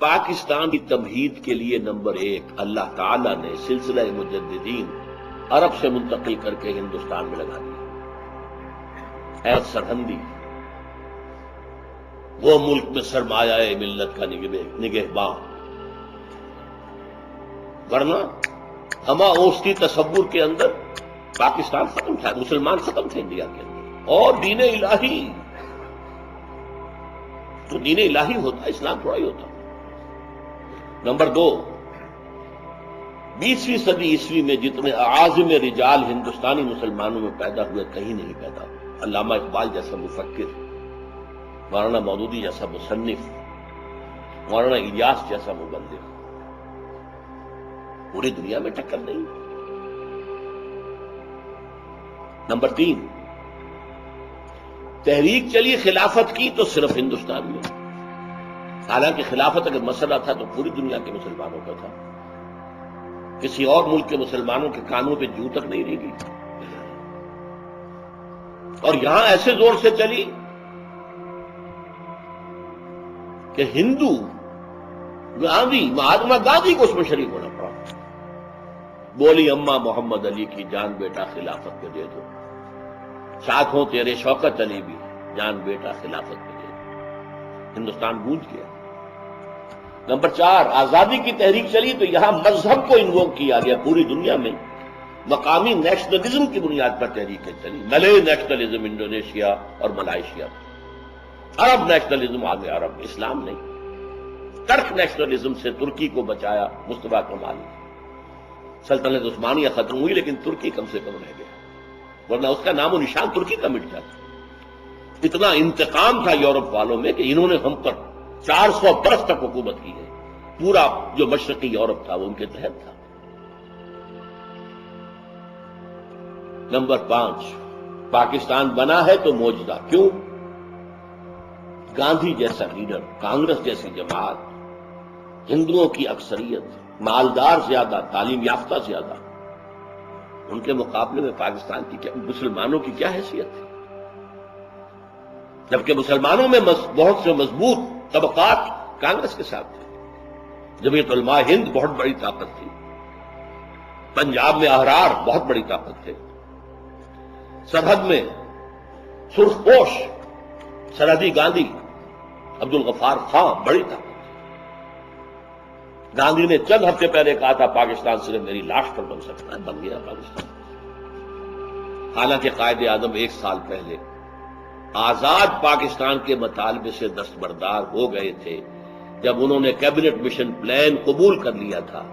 پاکستان کی تمہید کے لیے نمبر 1 اللہ تعالی نے سلسلہ مجددین عرب سے منتقل کر کے ہندوستان میں لگا دیا۔ اے سرہندی، وہ ملک میں سرمایہ ملت کا نگہباں، ورنہ ہما اوسطی تصور کے اندر پاکستان ختم تھا، مسلمان ختم تھے انڈیا کے اندر، اور دین الہی تو دین الہی ہوتا، اسلام تھوڑا ہی ہوتا۔ نمبر 2، 20ویں صدی عیسوی میں جتنے اعاظم رجال ہندوستانی مسلمانوں میں پیدا ہوئے کہیں نہیں پیدا ہوئے۔ علامہ اقبال جیسا مفکر، مولانا مودودی جیسا مصنف، مولانا الیاس جیسا مبلغ، پوری دنیا میں ٹکر نہیں۔ نمبر 3، تحریک چلی خلافت کی تو صرف ہندوستان میں، حالانکہ خلافت اگر مسئلہ تھا تو پوری دنیا کے مسلمانوں کا تھا، کسی اور ملک کے مسلمانوں کے کانوں پہ جو تک نہیں رہ گئی، اور یہاں ایسے زور سے چلی کہ ہندو گاندھی، مہاتما گاندھی کو اس میں شریک ہونا پڑا۔ بولی اماں محمد علی کی جان بیٹا خلافت پہ دے دو، ساتھ ہوں تیرے شوکت علی بھی، جان بیٹا خلافت پہ دے دو۔ ہندوستان گونج گیا۔ نمبر 4، آزادی کی تحریک چلی تو یہاں مذہب کو انووک کیا گیا۔ پوری دنیا میں مقامی نیشنلزم کی بنیاد پر تحریکیں چلی، ملے نیشنلزم انڈونیشیا اور ملائیشیا، عرب نیشنلزم آگے، عرب اسلام نہیں، ترک نیشنلزم سے ترکی کو بچایا مصطفیٰ کمال نے۔ سلطنت عثمانیہ ختم ہوئی لیکن ترکی کم سے کم رہ گیا، ورنہ اس کا نام و نشان ترکی کا مٹ جاتا۔ اتنا انتقام تھا یورپ والوں میں کہ انہوں نے ہم پر 400 برس تک حکومت کی ہے، پورا جو مشرقی یورپ تھا وہ ان کے تحت تھا۔ نمبر 5، پاکستان بنا ہے تو معجزہ، کیوں؟ گاندھی جیسا لیڈر، کانگریس جیسی جماعت، ہندوؤں کی اکثریت، مالدار زیادہ، تعلیم یافتہ زیادہ، ان کے مقابلے میں پاکستان کی مسلمانوں کی کیا حیثیت تھی؟ جبکہ مسلمانوں میں بہت سے مضبوط طبقات کانگریس کے ساتھ تھے۔ جمعیت علماء ہند بہت بڑی طاقت تھی، پنجاب میں احرار بہت بڑی طاقت تھے، سرحد میں سرخ پوش سرحدی گاندھی عبد الغفار خان بڑی طاقت تھی۔ گاندھی نے چند ہفتے پہلے کہا تھا پاکستان صرف میری لاش پر بن سکتا ہے، بن گیا پاکستان۔ حالانکہ قائد اعظم 1 سال پہلے آزاد پاکستان کے مطالبے سے دستبردار ہو گئے تھے جب انہوں نے کیبنٹ مشن پلان قبول کر لیا تھا،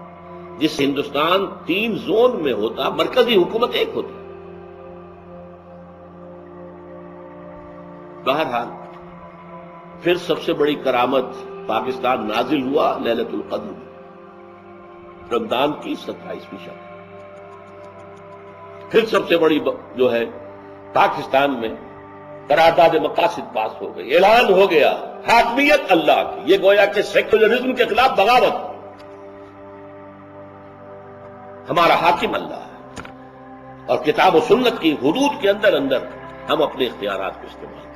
جس سے ہندوستان 3 زون میں ہوتا، مرکزی حکومت ایک ہوتی۔ بہرحال پھر سب سے بڑی کرامت پاکستان نازل ہوا لیلۃ القدر میں، رمضان کی 27ویں شب۔ پھر سب سے بڑی جو ہے پاکستان میں قرارداد مقاصد پاس ہو گئی، اعلان ہو گیا حاکمیت اللہ کی، یہ گویا کہ سیکولرزم کے خلاف بغاوت، ہمارا حاکم اللہ ہے، اور کتاب و سنت کی حدود کے اندر ہم اپنے اختیارات کو استعمال کریں۔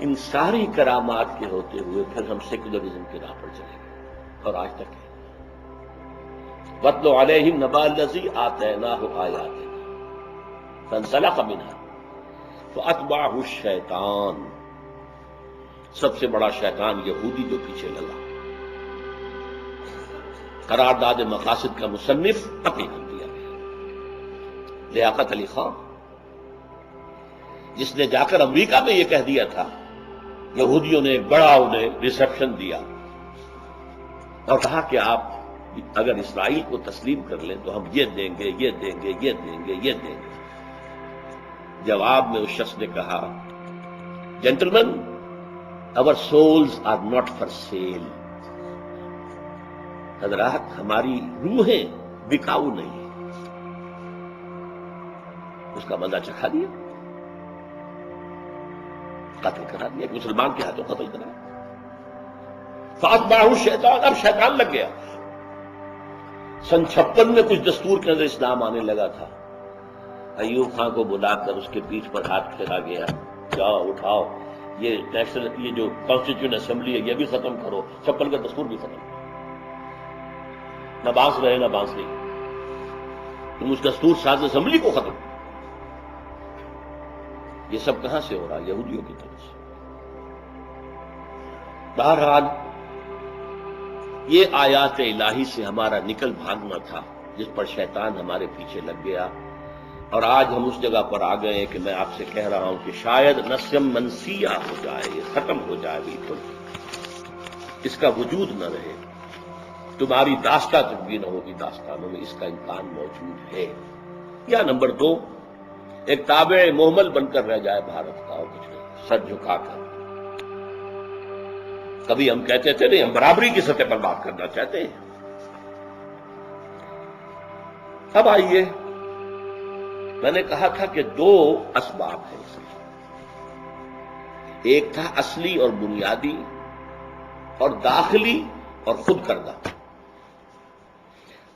ان ساری کرامات کے ہوتے ہوئے پھر ہم سیکولرزم کی راہ پر چلے گئے، اور آج تک ہے۔ وَاتْلُ عَلَيْهِمْ نَبَأَ الَّذِي آتَيْنَاهُ آيَاتِنَا فَانسَلَخَ مِنْهَا فَأَتْبَعَهُ الشَّيْطَانُ، سب سے بڑا شیطان یہودی جو پیچھے لگا۔ قرارداد مقاصد کا مصنف اپنی کر دیا گیا لیاقت علی خان، جس نے جا کر امریکہ میں یہ کہہ دیا تھا، یہودیوں نے ایک بڑا انہیں ریسیپشن دیا اور کہا کہ آپ اگر اسرائیل کو تسلیم کر لیں تو ہم یہ دیں گے، یہ دیں گے، یہ دیں گے، یہ دیں گے۔ جواب میں اس شخص نے کہا، gentleman, our souls are not for sale، حضرات ہماری روحیں بکاؤ نہیں۔ اس کا مزہ چکھا دیا، قتل کرا دیا، مسلمان کے ہاتھوں قتل کرا۔ فاتبعہ الشیطان، اب شیطان لگ گیا۔ سن 56 میں کچھ دستور کے اندر اسلام آنے لگا تھا، ایوب خان کو بلا کر اس کے پیٹھ پر ہاتھ پھیرا گیا، جاؤ اٹھاؤ، یہ نیشنل یہ جو کانسٹیٹیوشن اسمبلی ہے یہ بھی ختم کرو، چھپن کا دستور بھی ختم کرو، نہ بانس رہے نہ بانسری، تم اس دستور ساز اسمبلی کو ختم کرو۔ یہ سب کہاں سے ہو رہا ہے؟ یہودیوں کی طرف سے۔ بہرحال یہ آیات الہی سے ہمارا نکل بھاگنا تھا جس پر شیطان ہمارے پیچھے لگ گیا، اور آج ہم اس جگہ پر آ گئے کہ میں آپ سے کہہ رہا ہوں کہ شاید نسیم منسیہ ہو جائے، یہ ختم ہو جائے، بالکل اس کا وجود نہ رہے، تمہاری داستان تک بھی نہ ہوگی داستانوں میں، اس کا امکان موجود ہے۔ یا نمبر 2، ایک تابع محمل بن کر رہ جائے بھارت کا، اور کچھ نہیں، سر جھکا کر۔ کبھی ہم کہتے تھے نہیں، ہم برابری کی سطح پر بات کرنا چاہتے ہیں۔ اب آئیے، میں نے کہا تھا کہ 2 اسباب ہیں اس میں، ایک تھا اصلی اور بنیادی، اور داخلی اور خود کردہ۔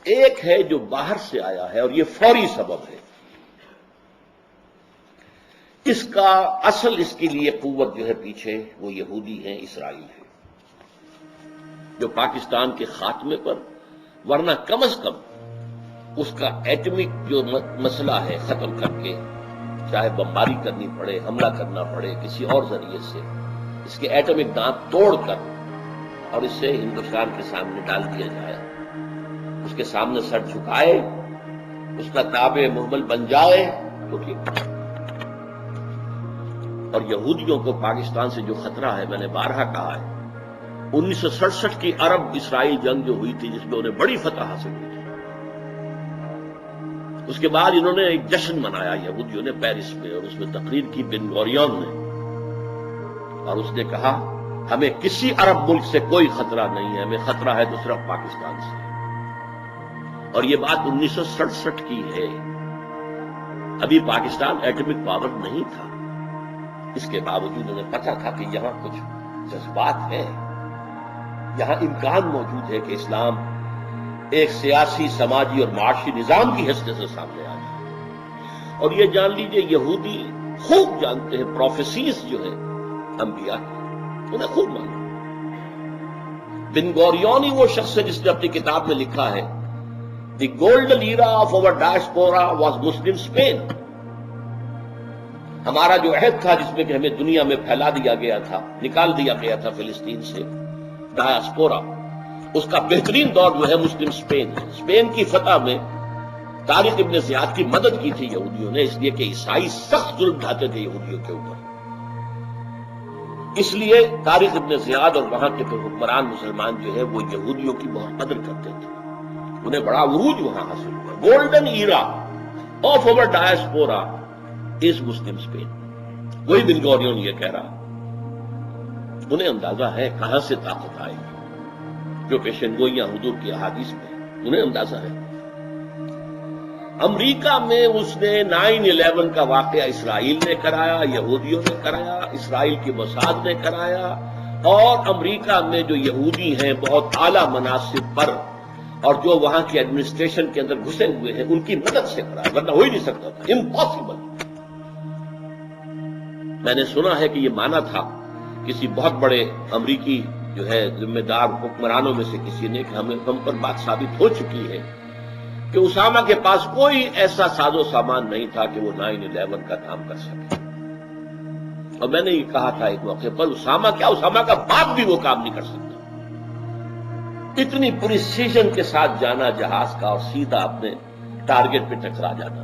ایک ہے جو باہر سے آیا ہے اور یہ فوری سبب ہے، اس کا اصل، اس کے لیے قوت جو ہے پیچھے، وہ یہودی ہیں، اسرائیل ہے، جو پاکستان کے خاتمے پر، ورنہ کم از کم اس کا ایٹمک جو مسئلہ ہے ختم کر کے، چاہے بمباری کرنی پڑے، حملہ کرنا پڑے کسی اور ذریعے سے، اس کے ایٹمک دانت توڑ کر اور اسے ہندوستان کے سامنے ڈال دیا جائے، اس کے سامنے سر جھکائے، اس کا تابع محمل بن جائے تو ٹھیک۔ اور یہودیوں کو پاکستان سے جو خطرہ ہے، میں نے بارہا کہا ہے، 1967 کی عرب اسرائیل جنگ جو ہوئی تھی، جس میں انہیں بڑی فتح حاصل ہوئی تھی، اس کے بعد انہوں نے ایک جشن منایا یہودیوں نے پیرس میں، اور اس میں تقریر کی بن غوریون نے، اور اس نے کہا ہمیں کسی عرب ملک سے کوئی خطرہ نہیں ہے، ہمیں خطرہ ہے تو صرف پاکستان سے۔ اور یہ بات 1967 کی ہے، ابھی پاکستان ایٹمک پاور نہیں تھا، اس کے باوجود انہیں پتا تھا کہ یہاں کچھ جذبات ہیں، یہاں امکان موجود ہے کہ اسلام ایک سیاسی، سماجی اور معاشی نظام کی حیثیت سے سامنے آ جائے۔ اور یہ جان لیجئے یہودی خوب جانتے ہیں پروفیسیز جو ہیں انبیاء کی، انہیں خوب معلوم۔ بن غوریون ہی وہ شخص ہے جس نے اپنی کتاب میں لکھا ہے the golden era of over diaspora was Muslim Spain. ہمارا جو عہد تھا جس میں کہ ہمیں دنیا میں پھیلا دیا گیا تھا، نکال دیا گیا تھا فلسطین سے، ڈائسپورا، اس کا بہترین دور جو ہے مسلم اسپین ہے۔ اسپین کی فتح میں طارق ابن زیاد کی مدد کی تھی یہودیوں نے، اس لیے کہ عیسائی سخت ظلم ڈھاتے تھے یہودیوں کے اوپر، اس لیے طارق ابن زیاد اور وہاں کے حکمران مسلمان جو ہے وہ یہودیوں کی بہت قدر کرتے تھے، انہیں بڑا عروج وہاں حاصل ہوا۔ Golden era of over diaspora is Muslim Spain, وہی بن غوریون یہ کہہ رہا۔ انہیں اندازہ ہے کہاں سے طاقت آئے گی، جو پیشن گوئیاں حضور کی احادیث میں، انہیں اندازہ ہے۔ امریکہ میں اس نے 9/11 کا واقعہ اسرائیل نے کرایا، یہودیوں نے کرایا، اسرائیل کی موساد نے کرایا، اور امریکہ میں جو یہودی ہیں بہت اعلیٰ مناصب پر اور جو وہاں کی ایڈمنسٹریشن کے اندر گھسے ہوئے ہیں، ان کی مدد سے کرایا، ورنہ ہو ہی نہیں سکتا تھا، امپاسبل۔ میں نے سنا ہے کہ یہ مانا تھا کسی بہت بڑے امریکی جو ہے ذمہ دار حکمرانوں میں سے کسی نے کہ ہم پر بات ثابت ہو چکی ہے کہ اسامہ کے پاس کوئی ایسا ساز و سامان نہیں تھا کہ وہ 9/11 کا کام کر سکے، اور میں نے یہ کہا تھا ایک موقع پر، اسامہ کیا، اسامہ کا باپ بھی وہ کام نہیں کر سکتا۔ اتنی پریسیژن کے ساتھ جانا جہاز کا اور سیدھا اپنے ٹارگٹ پہ ٹکرا جانا،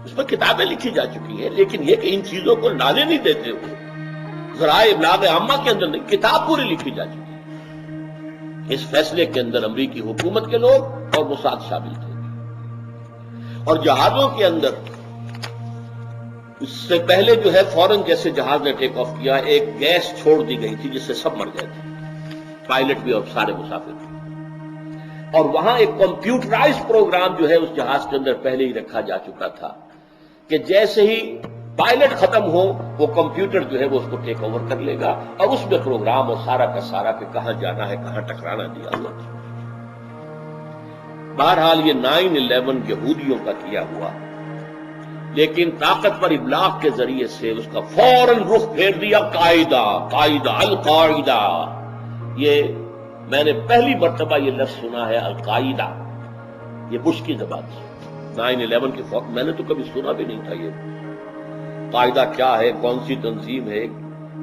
اس پر کتابیں لکھی جا چکی ہیں، لیکن یہ کہ ان چیزوں کو لانے نہیں دیتے ہو، ذرائع ابلاغ عامہ کے اندر نہیں، کتاب پوری لکھی جا چکی ہے۔ اس فیصلے کے اندر امریکی حکومت کے لوگ اور موساد شامل تھے، اور جہازوں کے اندر اس سے پہلے جو ہے فوراً جیسے جہاز نے ٹیک آف کیا، ایک گیس چھوڑ دی گئی تھی جس سے سب مر گئے تھے، پائلٹ بھی اور سارے مسافر بھی، اور وہاں ایک کمپیوٹرائز پروگرام جو ہے اس جہاز کے اندر پہلے ہی رکھا جا چکا تھا کہ جیسے ہی پائلٹ ختم ہو وہ کمپیوٹر جو ہے وہ اس کو ٹیک اوور کر لے گا، اور اس میں پروگرام اور سارا کا سارا کہ کہاں جانا ہے، کہاں ٹکرانا دیا ہوا تھا۔ بہرحال یہ 9/11 یہودیوں کا کیا ہوا، لیکن طاقتور ابلاغ کے ذریعے سے اس کا فوراً رخ پھیر دیا قاعدہ القاعدہ. یہ میں نے پہلی مرتبہ یہ لفظ سنا ہے القاعدہ، یہ بش کی زبان سے. 9/11 کے وقت میں نے تو کبھی سنا بھی نہیں تھا یہ قاعدہ کیا ہے، کون سی تنظیم ہے،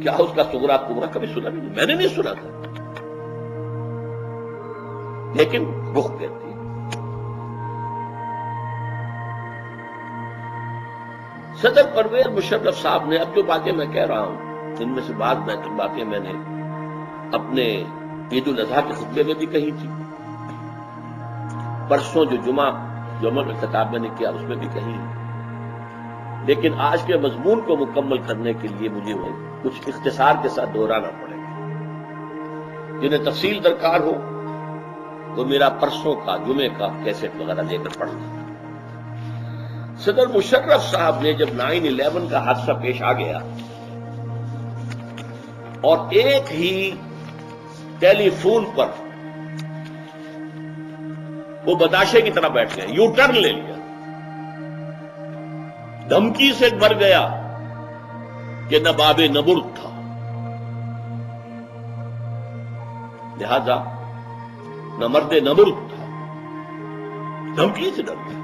کیا اس کا صغرا کبرا، کبھی سنا بھی نہیں، میں نے نہیں سنا تھا. لیکن رخ پھیرتی. صدر پرویز مشرف صاحب نے، اب جو باتیں میں کہہ رہا ہوں ان میں سے باتیں میں نے اپنے عید الاضحیٰ کے خطبے میں بھی کہی تھی، پرسوں جو جمعہ کا خطاب میں نے کیا اس میں بھی کہی، لیکن آج کے مضمون کو مکمل کرنے کے لیے مجھے کچھ اختصار کے ساتھ دہرانا پڑے گا. جنہیں تفصیل درکار ہو وہ میرا پرسوں کا جمعے کا کیسٹ وغیرہ لے کر پڑھ لیں. صدر مشرف صاحب نے جب 9/11 کا حادثہ پیش آ گیا اور ایک ہی ٹیلی فون پر وہ بداشے کی طرح بیٹھ گئے، یو ٹرن لے لیا، دھمکی سے بھر گیا کہ نہ باب نمرد تھا، لہذا نہ مرد نمرد تھا، دھمکی سے ڈر گیا.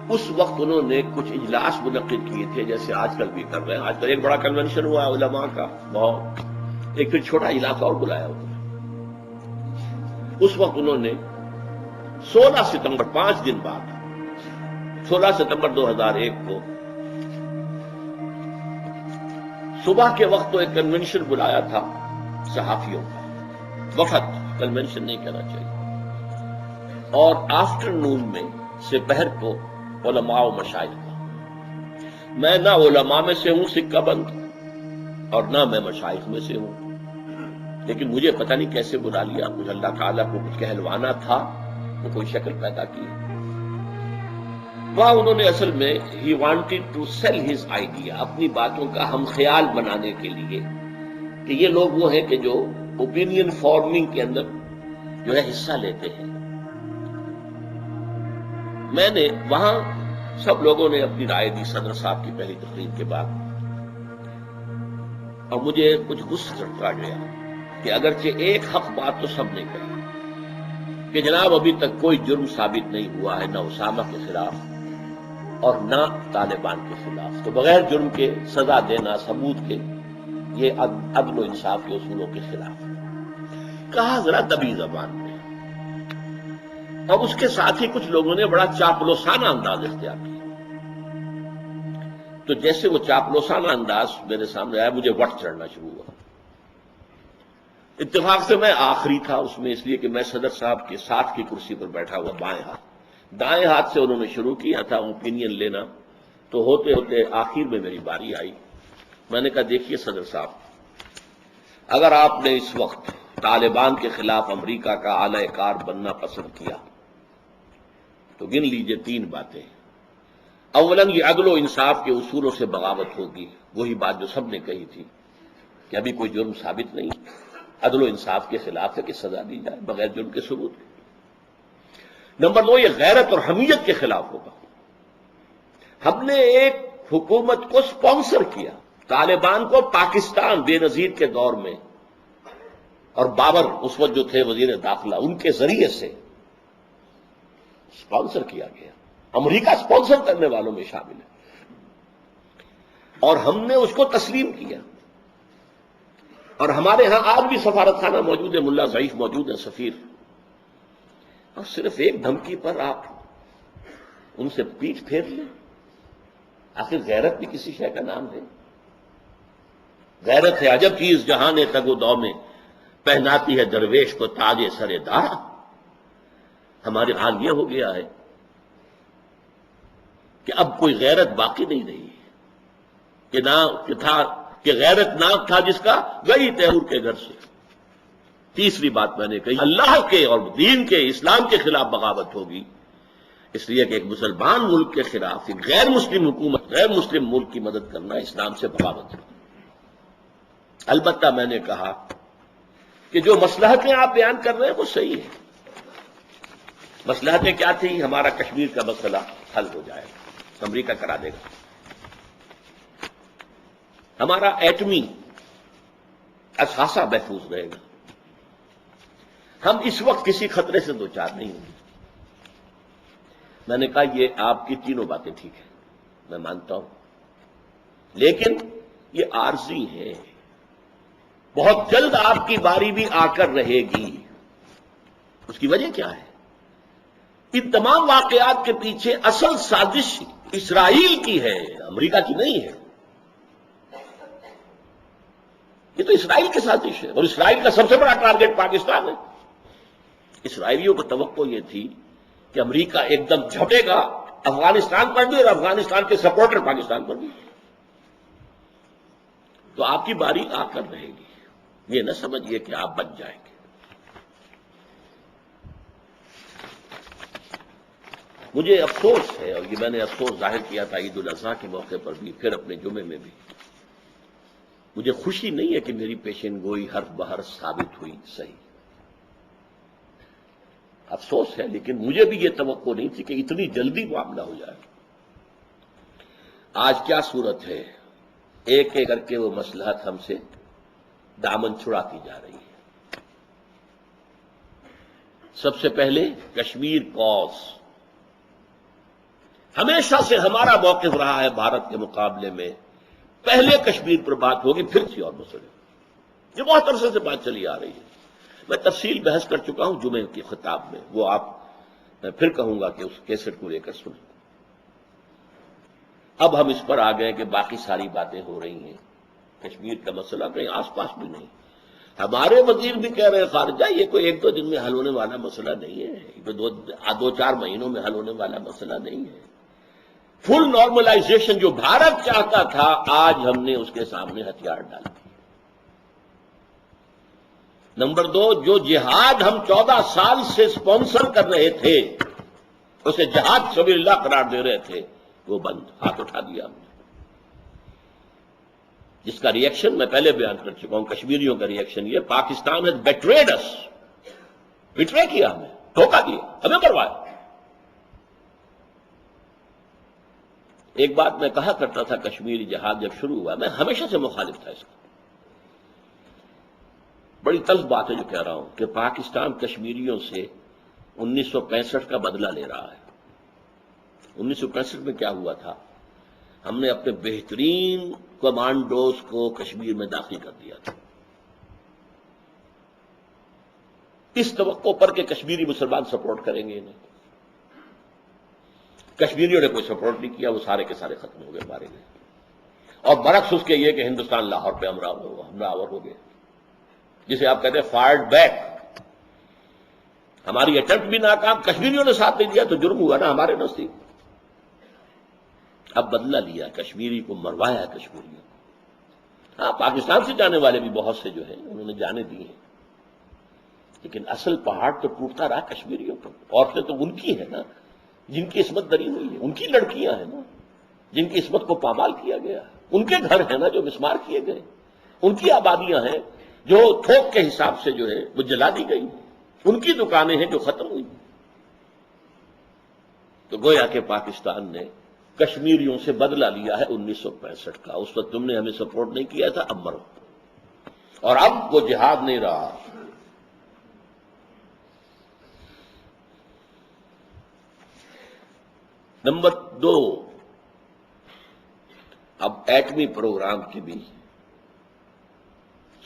اس وقت انہوں نے کچھ اجلاس منعقد کیے تھے جیسے آج کل بھی کر رہے ہیں. آج کل ایک بڑا کنونشن ہوا علماء کا بہت، ایک پھر چھوٹا اجلاس اور بلایا ہوا. اس وقت انہوں نے 16 ستمبر 5 دن بعد 16 ستمبر 2001 کو صبح کے وقت تو ایک کنونشن بلایا تھا صحافیوں کا، وفد، کنونشن نہیں کہنا چاہیے، اور آفٹرنون میں سپہر کو علماء و مشائخ کا. میں نہ علماء میں سے ہوں سکہ بند اور نہ میں مشائخ میں سے ہوں، لیکن مجھے پتہ نہیں کیسے بلا لیا، مجھے اللہ تعالیٰ کو کچھ کہلوانا تھا تو کوئی شکل پیدا کی. وہاں انہوں نے اصل میں ہی wanted to sell his idea, اپنی باتوں کا ہم خیال بنانے کے لیے کہ یہ لوگ وہ ہیں کہ جو اوپینین فارمنگ کے اندر جو ہے حصہ لیتے ہیں. میں نے وہاں سب لوگوں نے اپنی رائے دی صدر صاحب کی پہلی تقریر کے بعد، اور مجھے کچھ غصہ چڑھا گیا کہ اگرچہ ایک حق بات تو سب نے کہی کہ جناب ابھی تک کوئی جرم ثابت نہیں ہوا ہے، نہ اسامہ کے خلاف اور نہ طالبان کے خلاف، تو بغیر جرم کے سزا دینا ثبوت کے یہ عدل و انصاف کے اصولوں کے خلاف ہے. کہا ذرا دبی زبان میں، اور اس کے ساتھ ہی کچھ لوگوں نے بڑا چاپلوسانہ انداز اختیار کیا. تو جیسے وہ چاپلوسانہ انداز میرے سامنے آیا مجھے وٹ چڑھنا شروع ہوا. اتفاق سے میں آخری تھا اس میں، اس لیے کہ میں صدر صاحب کے ساتھ کی کرسی پر بیٹھا ہوا بائیں ہاتھ، دائیں ہاتھ سے انہوں نے شروع کیا تھا اوپینین لینا، تو ہوتے ہوتے آخر میں میری باری آئی. میں نے کہا دیکھیے صدر صاحب، اگر آپ نے اس وقت طالبان کے خلاف امریکہ کا اعلی کار بننا پسند کیا تو گن لیجئے 3 باتیں. اولاً یہ عدل و انصاف کے اصولوں سے بغاوت ہوگی، وہی بات جو سب نے کہی تھی کہ ابھی کوئی جرم ثابت نہیں، عدل و انصاف کے خلاف ہے کہ سزا دی جائے بغیر جرم کے ثبوت. نمبر 2 یہ غیرت اور حمیت کے خلاف ہوگا. ہم نے ایک حکومت کو سپانسر کیا، طالبان کو پاکستان بے نظیر کے دور میں، اور بابر اس وقت جو تھے وزیر داخلہ، ان کے ذریعے سے سپانسر کیا گیا. امریکہ سپانسر کرنے والوں میں شامل ہے، اور ہم نے اس کو تسلیم کیا. اور ہمارے ہاں آج بھی سفارت خانہ موجود ہے، ملا ضعیف موجود ہے، سفیر، اور صرف ایک دھمکی پر آپ ان سے پیٹھ پھیر لیں. آخر غیرت بھی کسی شے کا نام ہے. غیرت ہے عجب چیز جہاں نے تگ و دو میں، پہناتی ہے درویش کو تاج سر دار. ہمارے حال یہ ہو گیا ہے کہ اب کوئی غیرت باقی نہیں رہی، کہ نہ تھا کہ غیرت ناک تھا جس کا گئی تیور کے گھر سے. تیسری بات میں نے کہی، اللہ کے اور دین کے، اسلام کے خلاف بغاوت ہوگی، اس لیے کہ ایک مسلمان ملک کے خلاف ایک غیر مسلم حکومت، غیر مسلم ملک کی مدد کرنا اسلام سے بغاوت ہے. البتہ میں نے کہا کہ جو مصلحتیں آپ بیان کر رہے ہیں وہ صحیح ہیں. مصلحتیں کیا تھیں؟ ہمارا کشمیر کا مسئلہ حل ہو جائے گا. امریکہ کرا دے گا. ہمارا ایٹمی اثاثہ محفوظ رہے گا. ہم اس وقت کسی خطرے سے دوچار نہیں ہوں گے. میں نے کہا یہ آپ کی تینوں باتیں ٹھیک ہیں، میں مانتا ہوں، لیکن یہ عارضی ہے. بہت جلد آپ کی باری بھی آ کر رہے گی. اس کی وجہ کیا ہے؟ ان تمام واقعات کے پیچھے اصل سازش اسرائیل کی ہے، امریکہ کی نہیں ہے. یہ تو اسرائیل کی سازش ہے، اور اسرائیل کا سب سے بڑا ٹارگٹ پاکستان ہے. اسرائیلیوں کو توقع یہ تھی کہ امریکہ ایک دم جھپے گا افغانستان پر بھی اور افغانستان کے سپورٹر پاکستان پر بھی. تو آپ کی باری آ کر رہے گی. یہ نہ سمجھیے کہ آپ بچ جائیں گے. مجھے افسوس ہے، اور یہ میں نے افسوس ظاہر کیا تھا عید الاضحیٰ کے موقع پر بھی، پھر اپنے جمعے میں بھی. مجھے خوشی نہیں ہے کہ میری پیشن گوئی حرف بحرف ثابت ہوئی صحیح. افسوس ہے، لیکن مجھے بھی یہ توقع نہیں تھی کہ اتنی جلدی معاملہ ہو جائے. آج کیا صورت ہے؟ ایک ایک کر کے وہ مصلحت ہم سے دامن چھڑاتی جا رہی ہے. سب سے پہلے کشمیر کاز. ہمیشہ سے ہمارا موقف رہا ہے بھارت کے مقابلے میں، پہلے کشمیر پر بات ہوگی پھر کسی اور مسئلے. یہ بہت عرصے سے بات چلی آ رہی ہے. میں تفصیل بحث کر چکا ہوں جمعے کی خطاب میں، وہ آپ میں پھر کہوں گا کہ اس کیسٹ کو لے کر سنیں. اب ہم اس پر آ گئے کہ باقی ساری باتیں ہو رہی ہیں، کشمیر کا مسئلہ کہیں آس پاس بھی نہیں. ہمارے وزیر بھی کہہ رہے ہیں خارجہ یہ کوئی ایک دو دن میں حل ہونے والا مسئلہ نہیں ہے، یہ دو چار مہینوں میں حل ہونے والا مسئلہ نہیں ہے. فل نارملائزیشن جو بھارت چاہتا تھا، آج ہم نے اس کے سامنے ہتھیار ڈال دیے. نمبر 2، جو جہاد ہم 14 سال سے اسپانسر کر رہے تھے، اسے جہاد سبیل اللہ قرار دے رہے تھے، وہ بند، ہاتھ اٹھا دیا ہم نے. جس کا ریئیکشن میں پہلے بیان کر چکا ہوں، کشمیریوں کا ریئیکشن یہ، پاکستان ہیز بیٹریڈ اس، بٹرے کیا ہمیں، دھوکہ دیا، ہمیں مروایا. ایک بات میں کہا کرتا تھا، کشمیری جہاد جب شروع ہوا، میں ہمیشہ سے مخالف تھا اس کا. بڑی تلخ بات ہے جو کہہ رہا ہوں کہ پاکستان کشمیریوں سے 1965 کا بدلہ لے رہا ہے. 1965 میں کیا ہوا تھا؟ ہم نے اپنے بہترین کمانڈوز کو کشمیر میں داخل کر دیا تھا، اس توقع پر کہ کشمیری مسلمان سپورٹ کریں گے انہیں. کشمیریوں نے کوئی سپورٹ نہیں کیا، وہ سارے کے سارے ختم ہو گئے مارے گئے. اور برعکس اس کے یہ کہ ہندوستان لاہور پہ حملہ آور ہو گیا، جسے آپ کہتے ہیں فائرڈ بیک. ہماری اٹمپٹ بھی ناکام، کشمیریوں نے ساتھ نہیں دیا تو جرم ہوا نا ہمارے نزدیک. اب بدلہ لیا، کشمیری کو مروایا کشمیریوں کو. ہاں، پاکستان سے جانے والے بھی بہت سے جو ہیں انہوں نے جانے دی ہیں، لیکن اصل پہاڑ تو ٹوٹتا رہا کشمیریوں پر. عورتیں تو ان کی ہیں نا جن کی عصمت دری ہوئی ہے، ان کی لڑکیاں ہیں نا جن کی عصمت کو پامال کیا گیا، ان کے گھر ہیں نا جو مسمار کیے گئے، ان کی آبادیاں ہیں جو تھوک کے حساب سے جو ہے وہ جلا دی گئی، ان کی دکانیں ہیں جو ختم ہوئی. تو گویا کہ پاکستان نے کشمیریوں سے بدلہ لیا ہے 1965 کا. اس وقت تم نے ہمیں سپورٹ نہیں کیا تھا، اب مرو. اور اب وہ جہاد نہیں رہا. نمبر 2، اب ایٹمی پروگرام کی بھی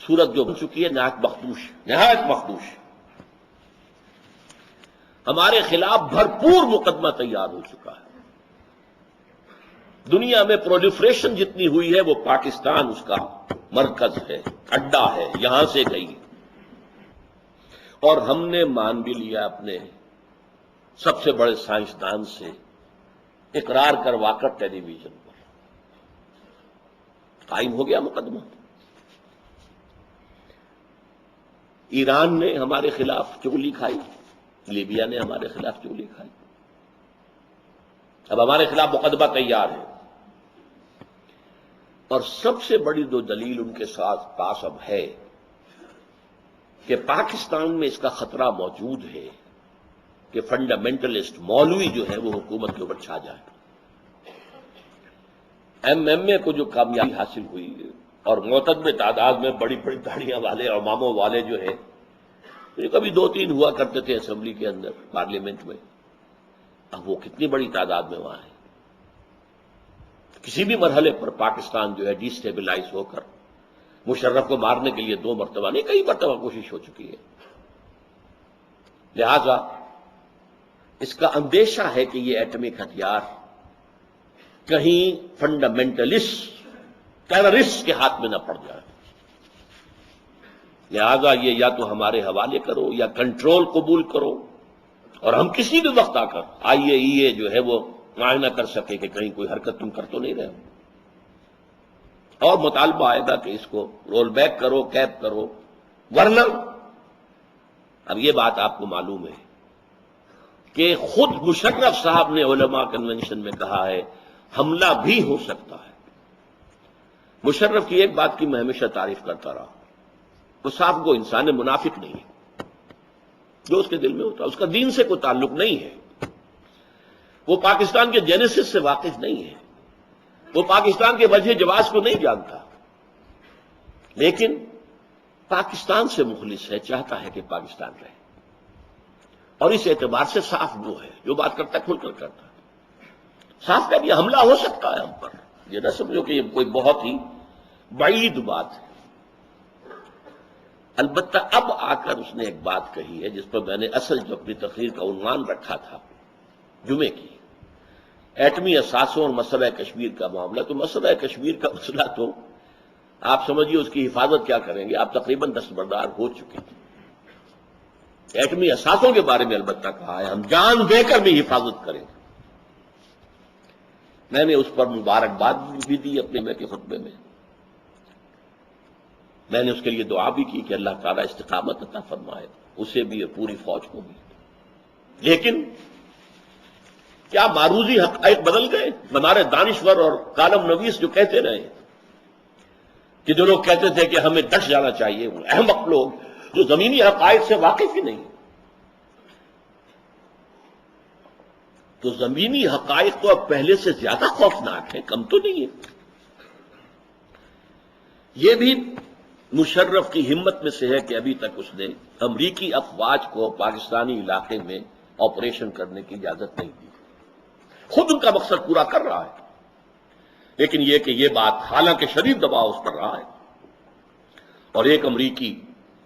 صورت جو بن چکی ہے نہایت مخدوش. ہمارے خلاف بھرپور مقدمہ تیار ہو چکا ہے. دنیا میں پرولیفریشن جتنی ہوئی ہے وہ پاکستان اس کا مرکز ہے، اڈا ہے، یہاں سے گئی. اور ہم نے مان بھی لیا اپنے سب سے بڑے سائنسدان سے اقرار کروا کر ٹیلی ویژن پر قائم ہو گیا مقدمہ. ایران نے ہمارے خلاف چغلی کھائی، لیبیا نے ہمارے خلاف چغلی کھائی. اب ہمارے خلاف مقدمہ تیار ہے. اور سب سے بڑی جو دلیل ان کے ساتھ پاس اب ہے کہ پاکستان میں اس کا خطرہ موجود ہے کہ فنڈامنٹلسٹ مولوی جو ہے وہ حکومت کے اوپر چھا جائے. ایم اے کو جو کامیابی حاصل ہوئی اور معتدل تعداد میں بڑی بڑی داڑیاں والے اور اماموں والے جو ہیں، کبھی 2-3 ہوا کرتے تھے اسمبلی کے اندر، پارلیمنٹ میں، اب وہ کتنی بڑی تعداد میں وہاں ہیں۔ کسی بھی مرحلے پر پاکستان جو ہے ڈی سٹیبلائز ہو کر مشرف کو مارنے کے لیے 2 مرتبہ نہیں، کئی مرتبہ کوشش ہو چکی ہے۔ لہذا اس کا اندیشہ ہے کہ یہ ایٹمک ہتھیار کہیں فنڈامنٹلسٹ ٹیررسٹ کے ہاتھ میں نہ پڑ جائے، لہذا یہ یا تو ہمارے حوالے کرو یا کنٹرول قبول کرو، اور ہم کسی بھی وقت آ کر IAEA جو ہے وہ معائنہ کر سکے کہ کہیں کوئی حرکت تم کر تو نہیں رہے ہو، اور مطالبہ آئے گا کہ اس کو رول بیک کرو، کیپ کرو، ورنہ اب یہ بات آپ کو معلوم ہے کہ خود مشرف صاحب نے علماء کنونشن میں کہا ہے حملہ بھی ہو سکتا ہے۔ مشرف کی ایک بات کی میں ہمیشہ تعریف کرتا رہا، وہ صاحب کو انسان منافق نہیں ہے، جو اس کے دل میں ہوتا ہے، اس کا دین سے کوئی تعلق نہیں ہے، وہ پاکستان کے جینیسس سے واقف نہیں ہے، وہ پاکستان کے وجہ جواز کو نہیں جانتا، لیکن پاکستان سے مخلص ہے، چاہتا ہے کہ پاکستان رہے، اور اس اعتبار سے صاف وہ ہے جو بات کرتا ہے کھل کر کرتا ہے۔ صاف کا بھی حملہ ہو سکتا ہے ہم پر، یہ نہ سمجھو کہ یہ کوئی بہت ہی بعید بات ہے۔ البتہ اب آ کر اس نے ایک بات کہی ہے جس پر میں نے اصل جو اپنی تقریر کا عنوان رکھا تھا جمعے کی، ایٹمی اثاثوں اور مسئلہ کشمیر کا معاملہ۔ تو مسئلہ کشمیر کا مسئلہ تو آپ سمجھیے اس کی حفاظت کیا کریں گے، آپ تقریباً دستبردار ہو چکے ہیں۔ ایٹمی اثاثوں کے بارے میں البتہ کہا ہے ہم جان دے کر بھی حفاظت کریں گے۔ میں نے اس پر مبارکباد بھی دی اپنے کے خطبے میں، میں نے اس کے لیے دعا بھی کی کہ اللہ تعالیٰ استقامت عطا فرمائے اسے بھی اور پوری فوج کو بھی۔ لیکن کیا معروضی حقائق بدل گئے؟ ہمارے دانشور اور کالم نویس جو کہتے رہے کہ جو لوگ کہتے تھے کہ ہمیں ڈٹ جانا چاہیے، وہ احمق لوگ جو زمینی حقائق سے واقف ہی نہیں، تو زمینی حقائق تو اب پہلے سے زیادہ خوفناک ہیں، کم تو نہیں ہے۔ یہ بھی مشرف کی ہمت میں سے ہے کہ ابھی تک اس نے امریکی افواج کو پاکستانی علاقے میں آپریشن کرنے کی اجازت نہیں دی، خود ان کا مقصد پورا کر رہا ہے، لیکن یہ کہ یہ بات حالانکہ شدید دباؤ اس پر رہا ہے، اور ایک امریکی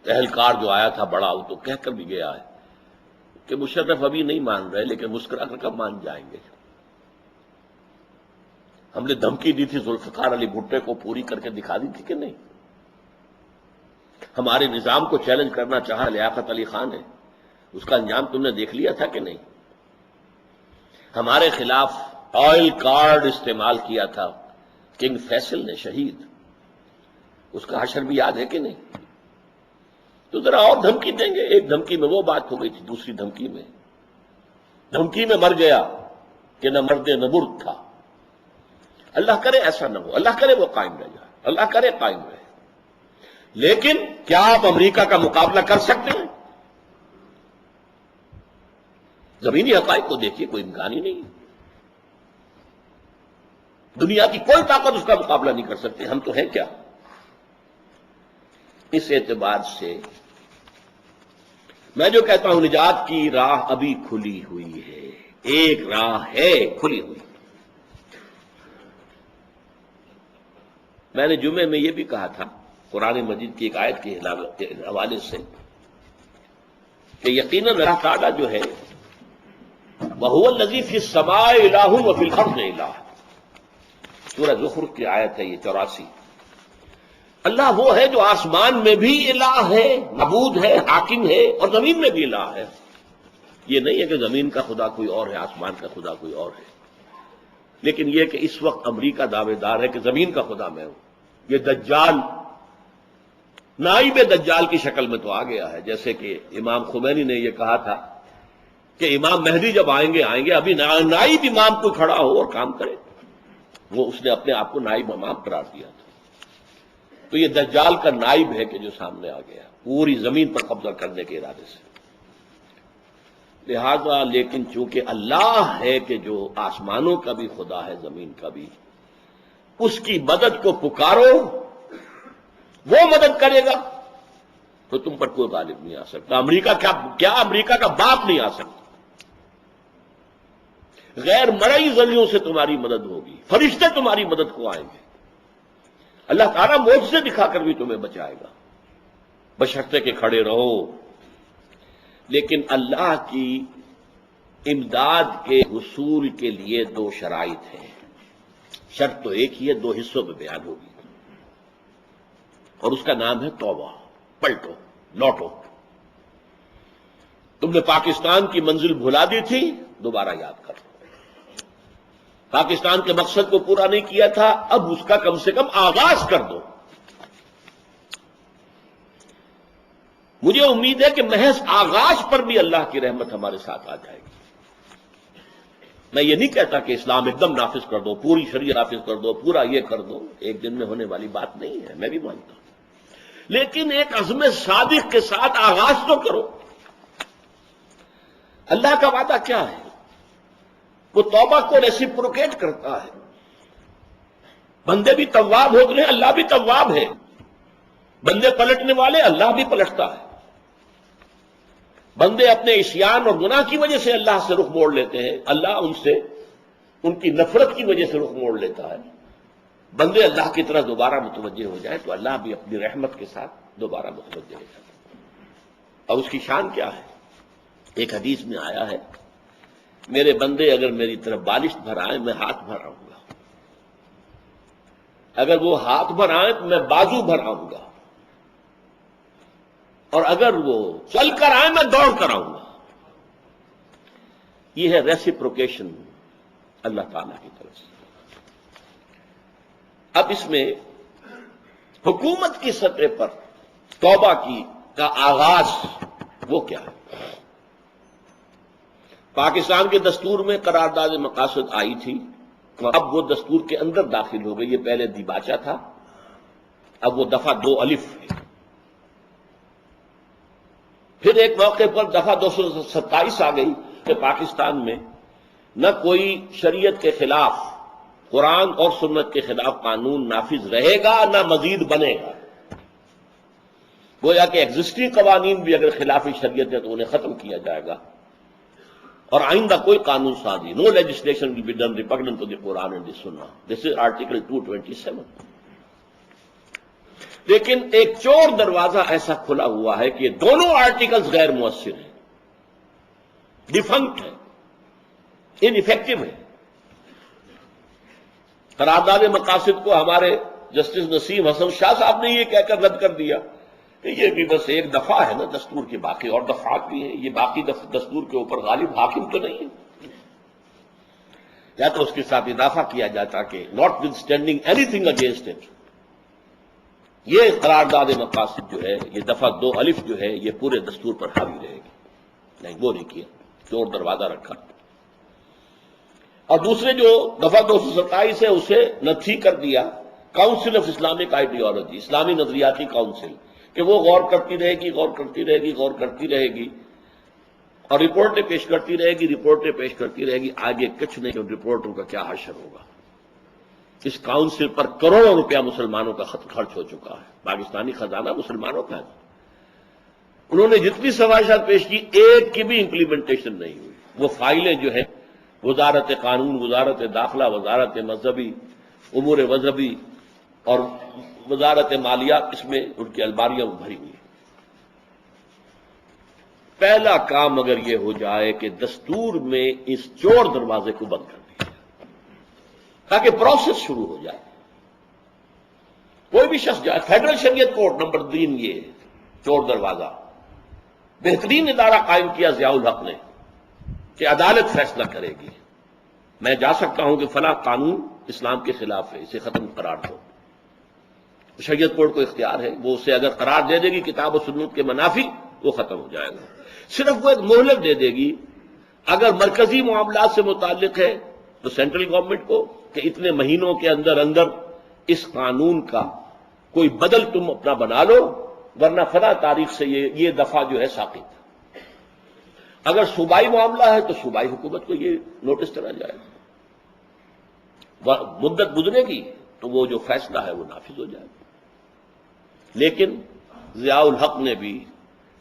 اہلکار جو آیا تھا بڑا، وہ تو کہہ کر بھی گیا ہے کہ مشرف ابھی نہیں مان رہے لیکن مسکرا کر کب مان جائیں گے۔ ہم نے دھمکی دی تھی ذوالفقار علی بھٹو کو، پوری کر کے دکھا دی تھی کہ نہیں؟ ہمارے نظام کو چیلنج کرنا چاہا لیاقت علی خان نے، اس کا انجام تم نے دیکھ لیا تھا کہ نہیں؟ ہمارے خلاف آئل کارڈ استعمال کیا تھا کنگ فیصل نے، شہید، اس کا حشر بھی یاد ہے کہ نہیں؟ تو ذرا اور دھمکی دیں گے، ایک دھمکی میں وہ بات ہو گئی تھی، دوسری دھمکی میں مر گیا کہ نہ مرد نہ برد تھا۔ اللہ کرے ایسا نہ ہو، اللہ کرے وہ قائم رہ جائے، اللہ کرے قائم رہے، لیکن کیا آپ امریکہ کا مقابلہ کر سکتے ہیں؟ زمینی حقائق کو دیکھیے، کوئی امکان ہی نہیں، دنیا کی کوئی طاقت اس کا مقابلہ نہیں کر سکتی، ہم تو ہیں کیا؟ اس اعتبار سے میں جو کہتا ہوں نجات کی راہ ابھی کھلی ہوئی ہے، ایک راہ ہے کھلی ہوئی۔ میں نے جمعے میں یہ بھی کہا تھا قرآن مجید کی ایک آیت کے حوالے سے کہ یقیناً اللہ تعالیٰ جو ہے وَهُوَ الَّذِي فِي السَّمَاءِ إِلَٰهٌ وَفِي الْأَرْضِ إِلَٰهٌ، سورہ زخرف کی آیت ہے یہ 84۔ اللہ وہ ہے جو آسمان میں بھی الہ ہے، معبود ہے، حاکم ہے، اور زمین میں بھی الہ ہے۔ یہ نہیں ہے کہ زمین کا خدا کوئی اور ہے، آسمان کا خدا کوئی اور ہے، لیکن یہ کہ اس وقت امریکہ دعوے دار ہے کہ زمین کا خدا میں ہوں۔ یہ دجال نائب دجال کی شکل میں تو آ گیا ہے، جیسے کہ امام خمینی نے یہ کہا تھا کہ امام مہدی جب آئیں گے ابھی نائب امام کوئی کھڑا ہو اور کام کرے، وہ اس نے اپنے آپ کو نائب امام قرار دیا تھا۔ تو یہ دجال کا نائب ہے کہ جو سامنے آ گیا پوری زمین پر قبضہ کرنے کے ارادے سے۔ لہذا لیکن چونکہ اللہ ہے کہ جو آسمانوں کا بھی خدا ہے، زمین کا بھی، اس کی مدد کو پکارو، وہ مدد کرے گا تو تم پر کوئی غالب نہیں آ سکتا۔ امریکہ کیا امریکہ کا باپ نہیں آ سکتا۔ غیر مرئی ذریعوں سے تمہاری مدد ہوگی، فرشتے تمہاری مدد کو آئیں گے، اللہ تعالیٰ معجزے دکھا کر بھی تمہیں بچائے گا، بشرطے کہ کھڑے رہو۔ لیکن اللہ کی امداد کے حصول کے لیے دو شرائط ہیں۔ شرط تو ایک ہی ہے، دو حصوں میں بیان ہوگی، اور اس کا نام ہے توبہ۔ پلٹو، لوٹو۔ تم نے پاکستان کی منزل بھلا دی تھی، دوبارہ یاد کرو۔ پاکستان کے مقصد کو پورا نہیں کیا تھا، اب اس کا کم سے کم آغاز کر دو۔ مجھے امید ہے کہ محض آغاز پر بھی اللہ کی رحمت ہمارے ساتھ آ جائے گی۔ میں یہ نہیں کہتا کہ اسلام ایک دم نافذ کر دو، پوری شریعت نافذ کر دو، پورا یہ کر دو، ایک دن میں ہونے والی بات نہیں ہے، میں بھی مانتا ہوں، لیکن ایک عزم صادق کے ساتھ آغاز تو کرو۔ اللہ کا وعدہ کیا ہے؟ وہ توبہ کو ریسیپروکیٹ کرتا ہے۔ بندے بھی تواب ہو گئے، اللہ بھی تواب ہے۔ بندے پلٹنے والے، اللہ بھی پلٹتا ہے۔ بندے اپنے عصیان اور گناہ کی وجہ سے اللہ سے رخ موڑ لیتے ہیں، اللہ ان سے، ان کی نفرت کی وجہ سے رخ موڑ لیتا ہے۔ بندے اللہ کی طرح دوبارہ متوجہ ہو جائے تو اللہ بھی اپنی رحمت کے ساتھ دوبارہ متوجہ ہو جاتا ہے۔ اور اس کی شان کیا ہے؟ ایک حدیث میں آیا ہے، میرے بندے اگر میری طرف بالشت بھرائیں میں ہاتھ بھراؤں گا، اگر وہ ہاتھ بھرائیں تو میں بازو بھراؤں گا، اور اگر وہ چل کر آئیں میں دوڑ کر آؤں گا۔ یہ ہے ریسیپروکیشن اللہ تعالیٰ کی طرف سے۔ اب اس میں حکومت کی سطح پر توبہ کا آغاز وہ کیا ہے؟ پاکستان کے دستور میں قرارداد مقاصد آئی تھی، اب وہ دستور کے اندر داخل ہو گئی۔ یہ پہلے دیباچہ تھا، اب وہ دفعہ 2 الف ہے۔ پھر ایک موقع پر دفعہ 227 آ گئی کہ پاکستان میں نہ کوئی شریعت کے خلاف، قرآن اور سنت کے خلاف قانون نافذ رہے گا، نہ مزید بنے گا۔ گویا کہ ایگزسٹنگ قوانین بھی اگر خلاف شریعت ہے تو انہیں ختم کیا جائے گا، اور آئندہ کوئی قانون سازی، no legislation will be done repugnant to the Quran and the Sunnah. This is article 227۔ لیکن ایک چور دروازہ ایسا کھلا ہوا ہے کہ یہ دونوں آرٹیکلز غیر مؤثر ہیں، ڈیفنکٹ ہیں، ان افیکٹو ہیں۔ قرارداد مقاصد کو ہمارے جسٹس نسیم حسن شاہ صاحب نے یہ کہہ کر رد کر دیا کہ یہ بھی بس ایک دفعہ ہے نا دستور کی، باقی اور دفعات بھی ہیں، یہ باقی دستور کے اوپر غالب حاکم تو نہیں ہے۔ یا تو اس کے ساتھ اضافہ کیا جاتا کہ not with standing any thing against it, یہ قرارداد مقاصد جو ہے، یہ دفعہ 2 الف جو ہے، یہ پورے دستور پر حاوی رہے گی۔ نہیں، وہ نہیں کیا، چور دروازہ رکھا۔ اور دوسرے جو دفعہ 227 ہے اسے نفی کر دیا، کاؤنسل آف اسلامک آئیڈیالوجی، اسلامی نظریاتی کاؤنسل، کہ وہ غور کرتی رہے گی، غور کرتی رہے گی، غور کرتی رہے گی، اور رپورٹیں پیش کرتی رہے گی، رپورٹیں پیش کرتی رہے گی۔ آگے کچھ نہیں، کہ رپورٹوں کا کیا حشر ہوگا۔ اس کاؤنسل پر کروڑوں روپیہ مسلمانوں کا خرچ ہو چکا ہے، پاکستانی خزانہ مسلمانوں کا ہے۔ انہوں نے جتنی سفارشات پیش کی، ایک کی بھی امپلیمنٹیشن نہیں ہوئی۔ وہ فائلیں جو ہیں وزارت قانون، وزارت داخلہ، وزارت مذہبی امور مذہبی اور وزارت مالیات، اس میں ان کی الماریاں بھری ہوئی۔ پہلا کام اگر یہ ہو جائے کہ دستور میں اس چور دروازے کو بند کر دیا تاکہ پروسیس شروع ہو جائے، کوئی بھی شخص جائے، فیڈرل شریعت کورٹ نمبر 3، یہ چور دروازہ، بہترین ادارہ قائم کیا ضیاء الحق نے کہ عدالت فیصلہ کرے گی۔ میں جا سکتا ہوں کہ فلاں قانون اسلام کے خلاف ہے، اسے ختم قرار دو، شریعت کورٹ کو اختیار ہے، وہ اسے اگر قرار دے دے گی کتاب و سنت کے منافی، وہ ختم ہو جائے گا۔ صرف وہ ایک مہلت دے دے گی، اگر مرکزی معاملات سے متعلق ہے تو سینٹرل گورنمنٹ کو کہ اتنے مہینوں کے اندر اندر اس قانون کا کوئی بدل تم اپنا بنا لو، ورنہ فلاں تاریخ سے یہ دفعہ جو ہے ساقط۔ اگر صوبائی معاملہ ہے تو صوبائی حکومت کو یہ نوٹس کرا جائے گا، مدت گزرے گی، تو وہ جو فیصلہ ہے وہ نافذ ہو جائے گا۔ لیکن ضیاء الحق نے بھی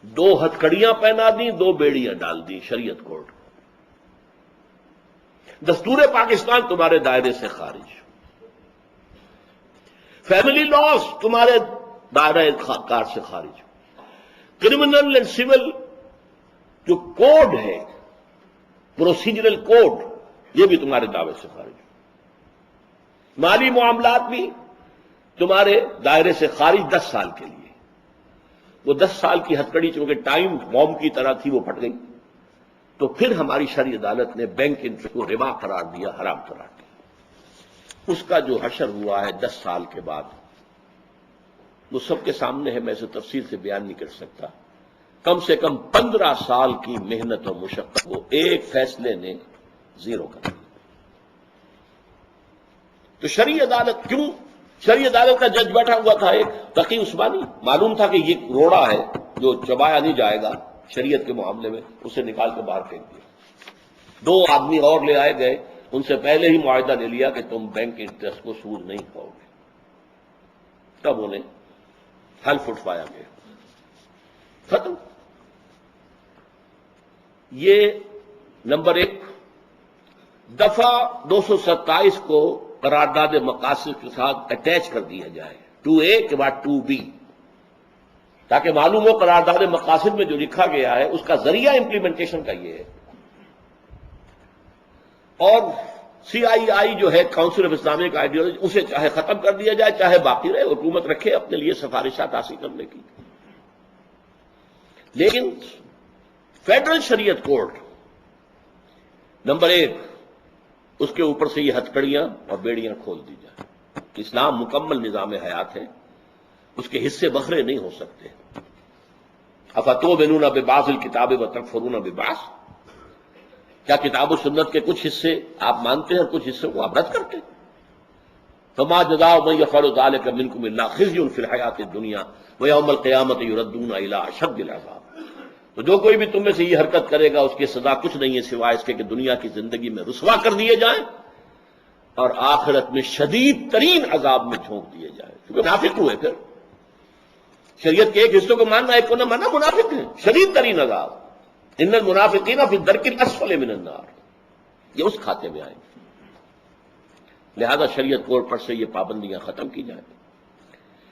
2 ہتھکڑیاں پہنا دیں، 2 بیڑیاں ڈال دیں شریعت کورٹ۔ دستور پاکستان تمہارے دائرے سے خارج، فیملی لاز تمہارے دائرہ کار سے خارج، کرمنل اینڈ سول جو کوڈ ہے، پروسیجرل کوڈ، یہ بھی تمہارے دعوے سے خارج، مالی معاملات بھی تمہارے دائرے سے خارج 10 سال کے لیے۔ وہ 10 سال کی ہتھکڑی چونکہ ٹائم بوم کی طرح تھی وہ پھٹ گئی، تو پھر ہماری شرعی عدالت نے بینک انٹرسٹ کو ربا قرار دیا، حرام قرار دیا۔ اس کا جو حشر ہوا ہے 10 سال کے بعد، وہ سب کے سامنے ہے، میں اسے تفصیل سے بیان نہیں کر سکتا۔ کم سے کم 15 سال کی محنت اور مشقت کو ایک فیصلے نے زیرو کر دیا۔ تو شرعی عدالت کیوں؟ شرعی عدالت کا جج بیٹھا ہوا تھا ایک تقی عثمانی، معلوم تھا کہ یہ روڑا ہے جو چبایا نہیں جائے گا شریعت کے معاملے میں، اسے نکال کے باہر پھینک دیا۔ 2 آدمی اور لے آئے گئے، ان سے پہلے ہی معاہدہ لے لیا کہ تم بینک انٹرسٹ کو سود نہیں کھاؤ گے، تب انہیں حلف اٹھوایا گیا، ختم۔ یہ نمبر 1۔ دفعہ 227 کو قرارداد مقاصد کے ساتھ اٹیچ کر دیا جائے، 2A کے بعد 2B، تاکہ معلوم ہو قرارداد مقاصد میں جو لکھا گیا ہے اس کا ذریعہ امپلیمنٹیشن کا یہ ہے۔ اور CII جو ہے کاؤنسل آف اسلامک آئیڈیالوجی، اسے چاہے ختم کر دیا جائے چاہے باقی رہے، حکومت رکھے اپنے لیے سفارشات حاصل کرنے کی۔ لیکن فیڈرل شریعت کورٹ نمبر 1، اس کے اوپر سے یہ ہتھکڑیاں اور بیڑیاں کھول دی جائیں۔ اسلام مکمل نظام حیات ہے، اس کے حصے بکھرے نہیں ہو سکتے۔ افتؤمنون ببعض الکتاب وتکفرون ببعض، کیا کتاب و سنت کے کچھ حصے آپ مانتے ہیں اور کچھ حصے کو آپ رد کرتے ہیں؟ فما جزاء من يفعل ذلك منكم الا خزي في الحیاۃ الدنیا ویوم القیامۃ یردون الی اشد العذاب۔ تو جو کوئی بھی تم میں سے یہ حرکت کرے گا اس کی سزا کچھ نہیں ہے سوائے اس کے کہ دنیا کی زندگی میں رسوا کر دیے جائیں اور آخرت میں شدید ترین عذاب میں جھونک دیے جائیں۔ کیونکہ منافق ہوئے، پھر شریعت کے ایک حصے کو ماننا ایک کو نہ ماننا، منافق ہے، شدید ترین عذاب۔ ان المنافقین فی الدرک الاسفل من النار، یہ اس کھاتے میں آئیں گے۔ لہذا شریعت کورٹ پر سے یہ پابندیاں ختم کی جائیں،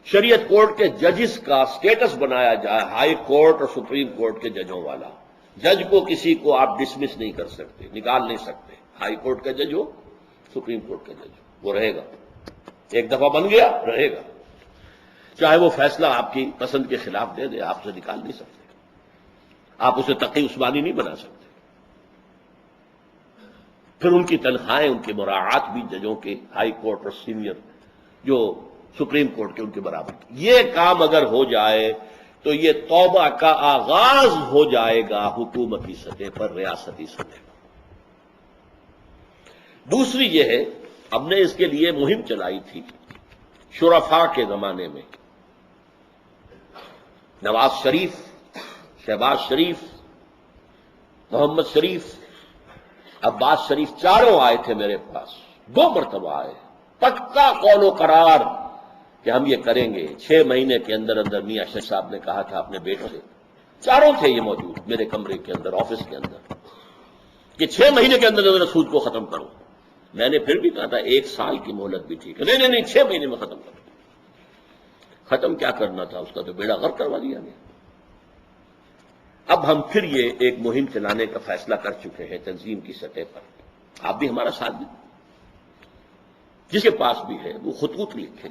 شریعت کورٹ کے ججز کا سٹیٹس بنایا جائے ہائی کورٹ اور سپریم کورٹ کے ججوں والا۔ جج کو کسی کو آپ ڈسمس نہیں کر سکتے، نکال نہیں سکتے، ہائی کورٹ کا جج ہو سپریم کورٹ کا جج ہو، وہ رہے گا، ایک دفعہ بن گیا رہے گا، چاہے وہ فیصلہ آپ کی پسند کے خلاف دے دے، آپ سے نکال نہیں سکتے، آپ اسے تقی عثمانی نہیں بنا سکتے۔ پھر ان کی تنخواہیں، ان کی مراعات بھی ججوں کے ہائی کورٹ اور سینئر جو سپریم کورٹ کے ان کے برابر۔ یہ کام اگر ہو جائے تو یہ توبہ کا آغاز ہو جائے گا حکومتی سطح پر، ریاستی سطح پر۔ دوسری یہ ہے، ہم نے اس کے لیے مہم چلائی تھی شرفاء کے زمانے میں، نواز شریف، شہباز شریف، محمد شریف، عباس شریف، چاروں آئے تھے میرے پاس، 2 مرتبہ آئے، پکا قول و قرار کہ ہم یہ کریں گے۔ 6 مہینے کے اندر اندر میاں شیخ صاحب نے کہا تھا اپنے بیٹوں سے، چاروں تھے یہ موجود میرے کمرے کے اندر، آفس کے اندر، کہ 6 مہینے کے اندر اندر سود کو ختم کرو۔ میں نے پھر بھی کہا تھا 1 سال کی مہلت بھی ٹھیک ہے، نہیں 6 مہینے میں ختم کرو۔ ختم کیا کرنا تھا، اس کا تو بیڑا غرق کروا دیا گیا۔ اب ہم پھر یہ ایک مہم چلانے کا فیصلہ کر چکے ہیں تنظیم کی سطح پر، آپ بھی ہمارا ساتھ دیں، جس کے پاس بھی ہے وہ خطوط لکھے،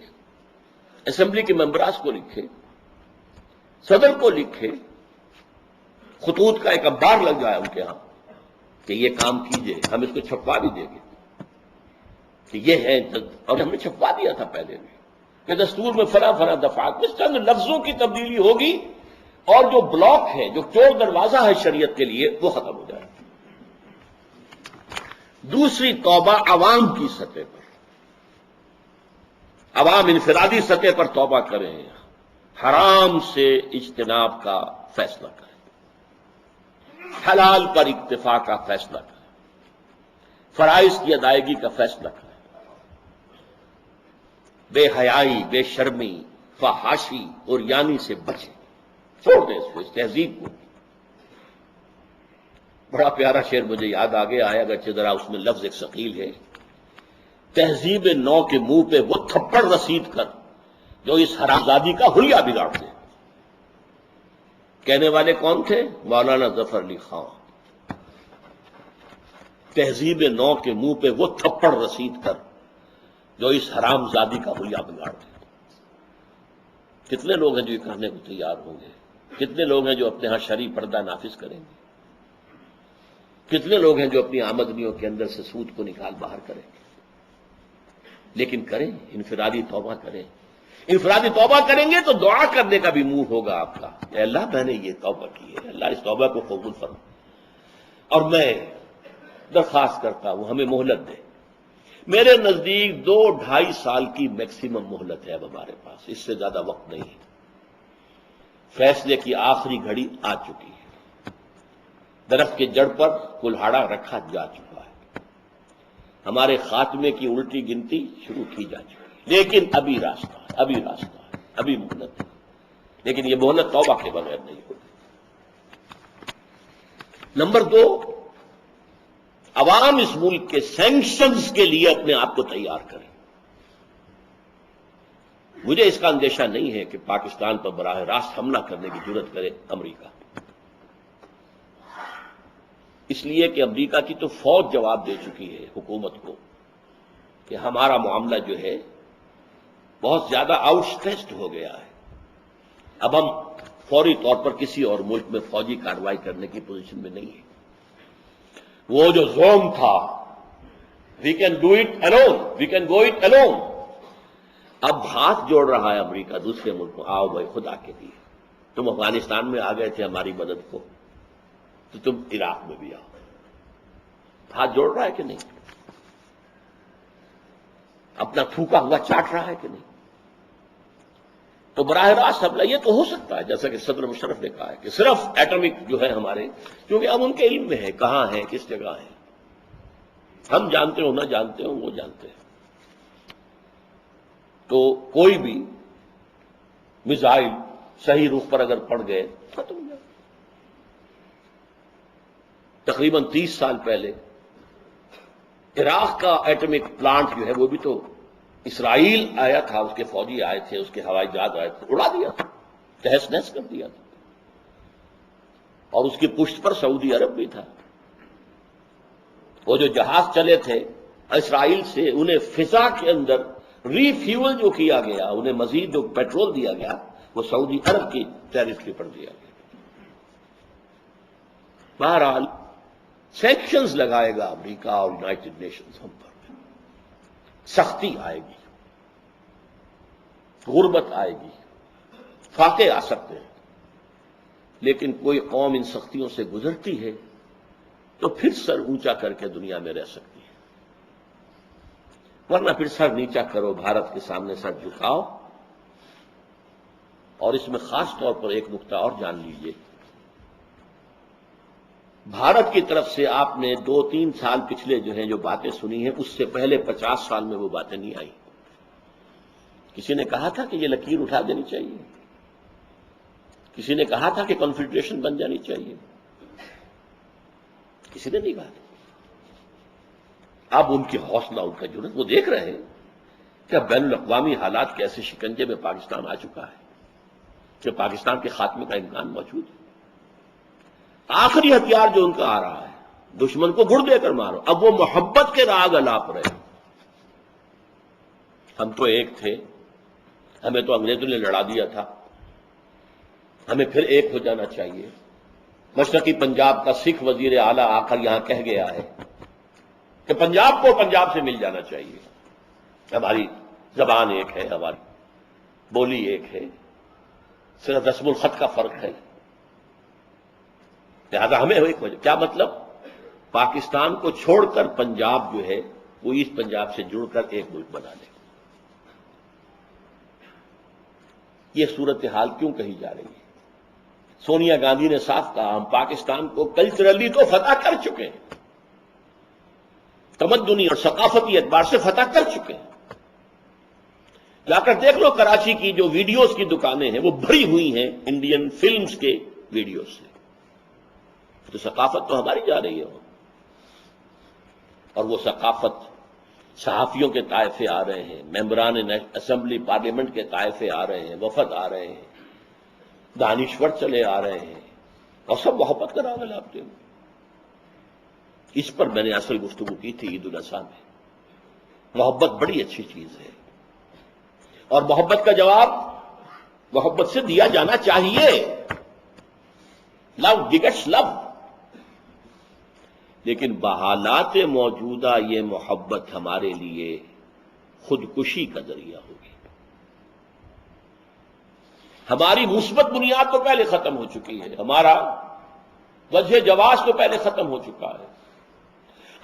اسمبلی کے ممبراس کو لکھے، صدر کو لکھے، خطوط کا ایک انبار لگ جائے ان کے ہاں کہ یہ کام کیجئے، ہم اس کو چھپوا بھی دیں گے کہ یہ ہے، اور ہم نے چھپوا دیا تھا پہلے بھی کہ دستور میں فلاں فلاں دفعات میں چند لفظوں کی تبدیلی ہوگی اور جو بلاک ہے، جو چور دروازہ ہے شریعت کے لیے، وہ ختم ہو جائے۔ دوسری توبہ عوام کی سطح پر، عوام انفرادی سطح پر توبہ کریں، حرام سے اجتناب کا فیصلہ کریں، حلال پر اکتفا کا فیصلہ کریں، فرائض کی ادائیگی کا فیصلہ کریں، بے حیائی، بے شرمی، فحاشی اور یانی سے بچیں، چھوڑ دیں اس تہذیب کو۔ بڑا پیارا شعر مجھے یاد آگے آیا، اگرچہ ذرا اس میں لفظ ایک ثقیل ہے، تہذیب نو کے منہ پہ وہ تھپڑ رسید کر جو اس حرامزادی کا حلیہ بگاڑ دے۔ کہنے والے کون تھے؟ مولانا ظفر علی خان۔ تہذیب نو کے منہ پہ وہ تھپڑ رسید کر جو اس حرامزادی کا حلیہ بگاڑ دے۔ کتنے لوگ ہیں جو یہ کرنے کو تیار ہوں گے؟ کتنے لوگ ہیں جو اپنے ہاں شرعی پردہ نافذ کریں گے؟ کتنے لوگ ہیں جو اپنی آمدنیوں کے اندر سے سود کو نکال باہر کریں گے؟ لیکن کریں، انفرادی توبہ کریں۔ انفرادی توبہ کریں گے تو دعا کرنے کا بھی منہ ہوگا آپ کا، اے اللہ میں نے یہ توبہ کی ہے، اللہ اس توبہ کو قبول فرما، اور میں درخواست کرتا ہوں ہمیں مہلت دے۔ میرے نزدیک 2-2.5 سال کی میکسیمم مہلت ہے اب ہمارے پاس، اس سے زیادہ وقت نہیں ہے۔ فیصلے کی آخری گھڑی آ چکی ہے، درخت کے جڑ پر کلہاڑا رکھا جا چکا ہے، ہمارے خاتمے کی الٹی گنتی شروع کی جا چکی ہے، لیکن ابھی راستہ ہے، ابھی مہلت ہے، لیکن یہ مہلت توبہ کے بغیر نہیں ہوگی۔ نمبر 2، عوام اس ملک کے سینکشنز کے لیے اپنے آپ کو تیار کریں۔ مجھے اس کا اندیشہ نہیں ہے کہ پاکستان پر براہ راست حملہ کرنے کی جرات کرے امریکہ، اس لیے کہ امریکہ کی تو فوج جواب دے چکی ہے حکومت کو کہ ہمارا معاملہ جو ہے بہت زیادہ آؤٹ اسٹریچڈ ہو گیا ہے، اب ہم فوری طور پر کسی اور ملک میں فوجی کارروائی کرنے کی پوزیشن میں نہیں ہے۔ وہ جو زوم تھا، we can do it alone, we can go it alone, اب ہاتھ جوڑ رہا ہے امریکہ دوسرے ملکوں، آؤ بھائی خدا کے لیے، تم افغانستان میں آ گئے تھے ہماری مدد کو، تو تم عراق میں بھی آؤ۔ ہاتھ جوڑ رہا ہے کہ نہیں؟ اپنا تھوکا ہوا چاٹ رہا ہے کہ نہیں؟ تو براہ راست حملہ یہ تو ہو سکتا ہے، جیسا کہ صدر مشرف نے کہا ہے کہ صرف ایٹمک جو ہے ہمارے، کیونکہ اب ان کے علم میں ہے کہاں ہے، کس جگہ ہے، ہم جانتے ہو نہ جانتے ہو وہ جانتے ہیں، تو کوئی بھی میزائل صحیح رخ پر اگر پڑ گئے ختم ہو جائے۔ تقریباً 30 سال پہلے عراق کا ایٹمک پلانٹ جو ہے وہ بھی تو اسرائیل آیا تھا، اس کے فوجی آئے تھے، اس کے ہوائی جہاز آئے تھے، اڑا دیا تھا، تہس نہس کر دیا تھا، اور اس کی پشت پر سعودی عرب بھی تھا۔ وہ جو جہاز چلے تھے اسرائیل سے، انہیں فضا کے اندر ری فیول جو کیا گیا، انہیں مزید جو پیٹرول دیا گیا وہ سعودی عرب کی ٹیریٹری پر دیا گیا۔ بہرحال سینکشنز لگائے گا امریکہ اور یونائٹڈ نیشنز ہم پر، سختی آئے گی، غربت آئے گی، فاقے آ سکتے ہیں، لیکن کوئی قوم ان سختیوں سے گزرتی ہے تو پھر سر اونچا کر کے دنیا میں رہ سکتی ہے، ورنہ پھر سر نیچا کرو، بھارت کے سامنے سر جھکاؤ۔ اور اس میں خاص طور پر ایک نقطہ اور جان لیجئے، بھارت کی طرف سے آپ نے 2-3 سال پچھلے جو ہیں جو باتیں سنی ہیں، اس سے پہلے 50 سال میں وہ باتیں نہیں آئی۔ کسی نے کہا تھا کہ یہ لکیر اٹھا دینی چاہیے، کسی نے کہا تھا کہ کنفیڈریشن بن جانی چاہیے، کسی نے نہیں کہا تھا۔ اب ان کی حوصلہ، ان کا جرأت، وہ دیکھ رہے ہیں کہ اب بین الاقوامی حالات کے ایسے شکنجے میں پاکستان آ چکا ہے کہ پاکستان کے خاتمے کا امکان موجود ہے۔ آخری ہتھیار جو ان کا آ رہا ہے، دشمن کو گڑ دے کر مارو، اب وہ محبت کے راگ الاپ رہے۔ ہم تو ایک تھے، ہمیں تو انگریزوں نے لڑا دیا تھا، ہمیں پھر ایک ہو جانا چاہیے۔ مشرقی پنجاب کا سکھ وزیر اعلیٰ آ کر یہاں کہہ گیا ہے کہ پنجاب کو پنجاب سے مل جانا چاہیے، ہماری زبان ایک ہے، ہماری بولی ایک ہے، صرف رسم الخط کا فرق ہے، لہذا ہمیں ایک وجہ۔ کیا مطلب؟ پاکستان کو چھوڑ کر پنجاب جو ہے وہ ایسٹ پنجاب سے جڑ کر ایک ملک بنا لے۔ یہ صورتحال کیوں کہی جا رہی ہے؟ سونیا گاندھی نے صاف کہا، ہم پاکستان کو کلچرلی تو فتح کر چکے ہیں، تمدنی اور ثقافتی اعتبار سے فتح کر چکے ہیں، جا کر دیکھ لو کراچی کی جو ویڈیوز کی دکانیں ہیں وہ بھری ہوئی ہیں انڈین فلمز کے ویڈیوز سے. تو ثقافت تو ہماری جا رہی ہے. اور وہ ثقافت صحافیوں کے طائفے آ رہے ہیں، ممبران اسمبلی پارلیمنٹ کے طائفے آ رہے ہیں، وفد آ رہے ہیں، دانشور چلے آ رہے ہیں، اور سب محبت کا راغ لاتے ہیں. اس پر میں نے اصل گفتگو کی تھی عید الاضحیٰ میں. محبت بڑی اچھی چیز ہے، اور محبت کا جواب محبت سے دیا جانا چاہیے. لو بگٹس لو. لیکن بحالات موجودہ یہ محبت ہمارے لیے خودکشی کا ذریعہ ہوگی. ہماری مثبت بنیاد تو پہلے ختم ہو چکی ہے، ہمارا وجہ جواز تو پہلے ختم ہو چکا ہے.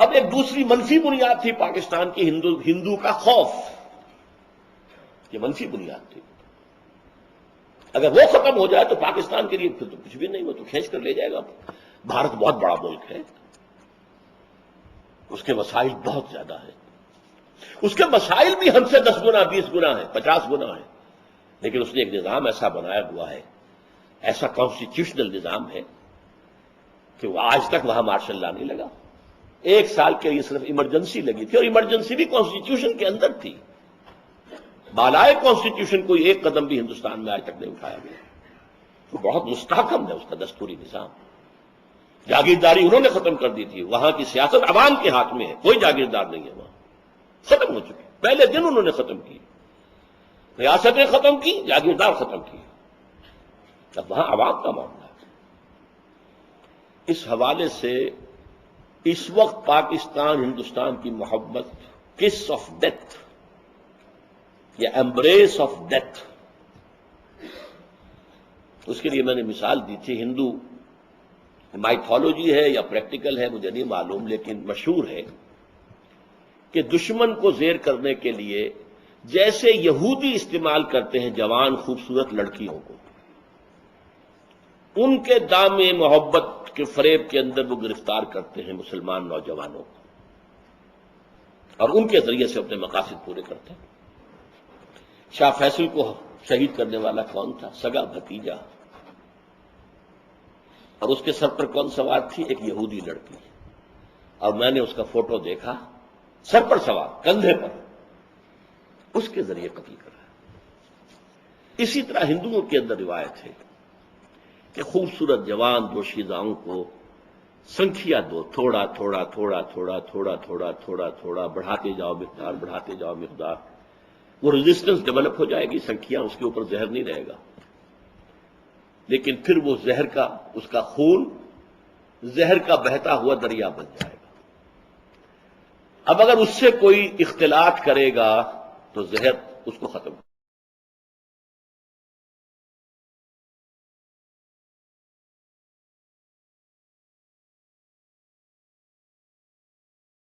اب ایک دوسری منفی بنیاد تھی پاکستان کی، ہندو کا خوف. یہ منفی بنیاد تھی. اگر وہ ختم ہو جائے تو پاکستان کے لیے پھر تو کچھ بھی نہیں، وہ تو کھینچ کر لے جائے گا. بھارت بہت بڑا ملک ہے، اس کے وسائل بہت زیادہ ہیں، اس کے مسائل بھی ہم سے 10 گنا 20 گنا ہیں، 50 گنا ہیں. لیکن اس نے ایک نظام ایسا بنایا ہوا ہے، ایسا کانسٹیٹیوشنل نظام ہے کہ وہ آج تک وہاں مارشل لا نہیں لگا. 1 سال کے لیے صرف ایمرجنسی لگی تھی، اور ایمرجنسی بھی کانسٹیٹیوشن کے اندر تھی. بالائے کانسٹیٹیوشن کوئی ایک قدم بھی ہندوستان میں آج تک نہیں اٹھایا گیا. وہ بہت مستحکم ہے اس کا دستوری نظام. جاگیرداری انہوں نے ختم کر دی تھی. وہاں کی سیاست عوام کے ہاتھ میں ہے، کوئی جاگیردار نہیں ہے وہاں. ختم ہو چکی، پہلے دن انہوں نے ختم کی. ریاستیں ختم کی، جاگیردار ختم کی. اب وہاں عوام کا معاملہ ہے. اس حوالے سے اس وقت پاکستان ہندوستان کی محبت کس آف ڈیتھ یا ایمبریس آف ڈیتھ، اس کے لیے میں نے مثال دی تھی. ہندو مائتھولوجی ہے یا پریکٹیکل ہے مجھے نہیں معلوم، لیکن مشہور ہے کہ دشمن کو زیر کرنے کے لیے جیسے یہودی استعمال کرتے ہیں جوان خوبصورت لڑکیوں کو، ان کے دام محبت کے فریب کے اندر وہ گرفتار کرتے ہیں مسلمان نوجوانوں کو، اور ان کے ذریعے سے اپنے مقاصد پورے کرتے ہیں. شاہ فیصل کو شہید کرنے والا کون تھا؟ سگا بھتیجا. اور اس کے سر پر کون سوار تھی؟ ایک یہودی لڑکی. اور میں نے اس کا فوٹو دیکھا، سر پر سوار، کندھے پر، اس کے ذریعے قتل کر رہا ہے. اسی طرح ہندوؤں کے اندر روایت ہے کہ خوبصورت جوان دوشیزاؤں کو سنکھیا دو، تھوڑا تھوڑا تھوڑا تھوڑا تھوڑا تھوڑا تھوڑا تھوڑا بڑھاتے جاؤ مقدار، بڑھاتے جاؤ مقدار. وہ ریزسٹنس ڈیولپ ہو جائے گی، سنکھیا اس کے اوپر زہر نہیں رہے گا، لیکن پھر وہ زہر کا، اس کا خون زہر کا بہتا ہوا دریا بن جائے گا. اب اگر اس سے کوئی اختلاط کرے گا تو زہر اس کو ختم